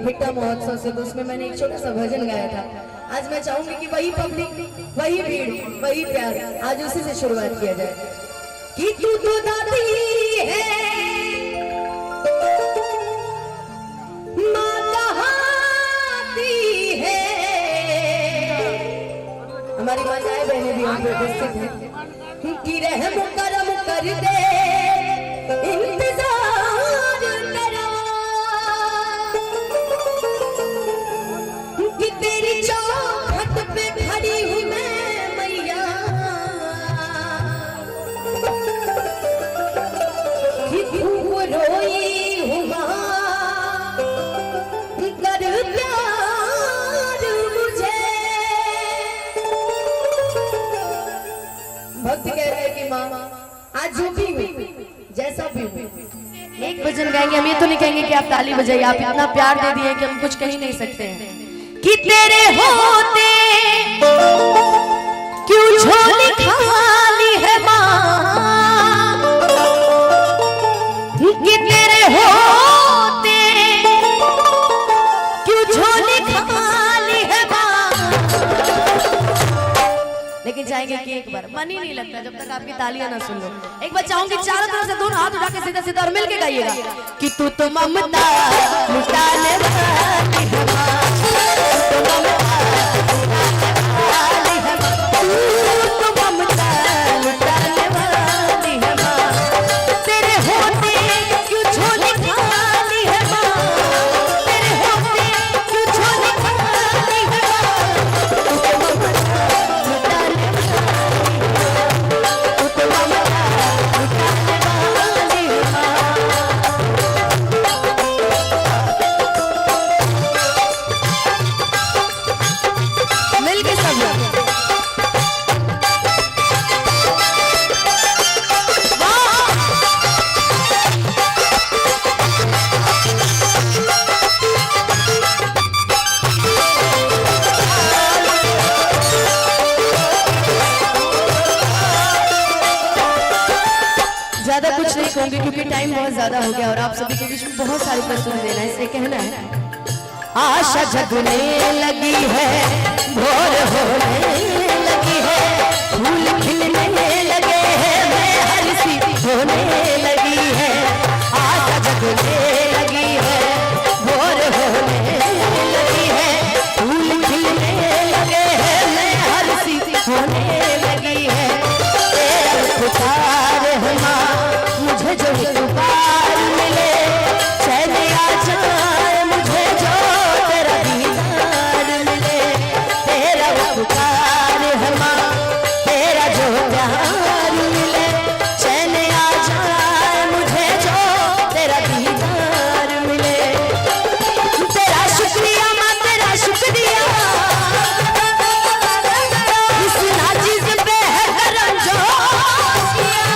हिट्टा महोत्सव से, तो उसमें मैंने एक छोटा सा भजन गाया था। आज मैं चाहूंगी कि वही पब्लिक, वही भीड़, वही प्यार, आज उसी से शुरुआत किया जाए। कि तू तो दादी है माँ कहाती है, हमारी माताएं बहनें भी हम पे उपस्थित हैं। कि रहम करम कर दे इंतजार करा, कि तेरी चौखट पे खड़ी हूँ मैं मैया, कि खूब रोई हूँ माँ कर प्यार मुझे। भक्त कह रहे हैं कि माँ आज जो भी हूँ, जैसा भी हूँ, एक भजन गाएंगे। हम ये तो नहीं कहेंगे कि आप ताली बजाइए, आप इतना प्यार दे दिए कि हम कुछ कह ही नहीं सकते हैं। कि तेरे होते क्यों झोली खाली है माँ, कि तेरे होते क्यों झोली खाली है माँ। लेकिन चाहेंगे कि एक बार, मन ही नहीं लगता जब तक आपकी तालियां ना सुन लो। एक बार चाहूंगी चारों तरफ से दोनों हाथ उठा के सीधा सीधा और मिलके गाइएगा। कि तू तो ममता लुटाने वाली है माँ, तू तो ममता लुटाने वाली है माँ, तेरे होते क्यों झोली खाली है माँ, तेरे होते क्यों झोली खाली है माँ, तू तो ममता लुटाने वाली है माँ। मिलके सब लोग ज्यादा कुछ नहीं कहूंगी क्योंकि टाइम बहुत ज्यादा हो गया और आप सभी के बीच में बहुत सारी प्रस्तुति देना है, इसलिए कहना है। आशा जगने लगी है, भोर होने लगी है, फूल खिलने लगे हैं, मैं हर्षी होने लगी है। आशा जगने लगी है, भोर होने लगी है, फूल खिलने लगे हैं, मैं हर्षी होने लगी है। तेरा पुकार है माँ, मुझे जो पुकार मिले, चैन आ जाए मुझे जो तेरा दीदार मिले। तेरा पुकार है माँ, तेरा जो प्यार मिले, चैन आ जाए मुझे जो तेरा दीदार मिले। तेरा शुक्रिया माँ, तेरा शुक्रिया, इस नाजिज़ पे है करम जो किया।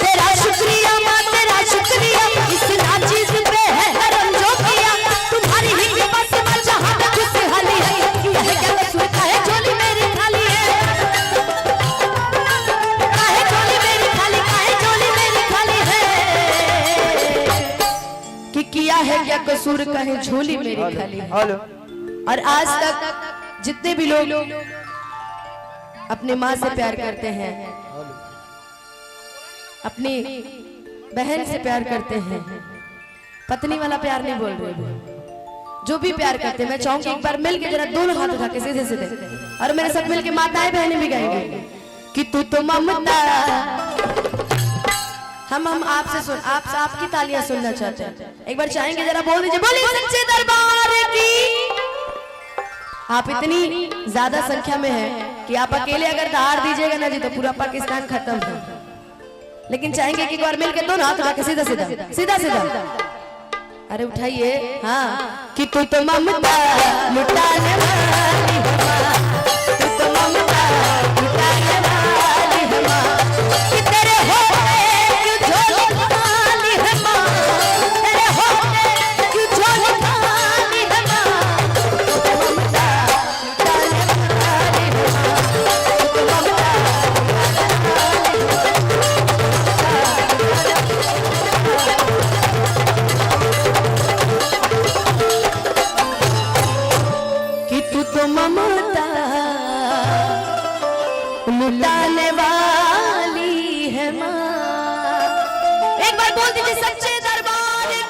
तेरा शुक्रिया माँ, तेरा शुक्रिया, इस नाजिज़ पे है करम जो किया। तुम्हारी ही कृपा से माँ जहाँ पे खुशहाली है, यह क्या कसूर काहे झोली मेरी खाली है, काहे झोली मेरी खाली, काहे झोली मेरी खाली है। कि किया है क्या कसूर, काहे झोली मेरी खाली है। और आज तक जितने भी लोग अपनी माँ से प्यार करते हैं, अपनी बहन से प्यार करते हैं, पत्नी वाला प्यार नहीं बोल रहे, जो भी प्यार करते हैं, मैं चाहूंगी एक बार मिलके जरा दोनों हाथ उठा के सीधे सीधे और मेरे साथ मिलके माताएं बहनें भी गाएंगे। कि तू तो ममता, हम आपसे सुन, आपकी तालियां सुनना चाहते हैं। एक बार चाहेंगे जरा बोल दीजिए, बोलिए सच्चे दरबार की। आप इतनी ज्यादा संख्या में हैं कि आप अकेले अगर दहाड़ दीजिएगा ना जी तो पूरा पाकिस्तान खत्म है। लेकिन चाहेंगे कि एक बार मिलकर दोनों हाथ उठा के सीधा सीधा सीधा सीधा, अरे उठाइए। हाँ, कि तू तो ममता लुटाने वाली है माँ, तू तो ममता लुटाने वाली है माँ, कि तेरे होते क्यों झोली खाली है माँ, तेरे होते क्यों झोली खाली है माँ, तू तो ममता लुटाने वाली है माँ, तू तो ममता लुटाने वाली है माँ। तो ममता लुटाने वाली है माँ। एक बार बोल दीजिए सच्चे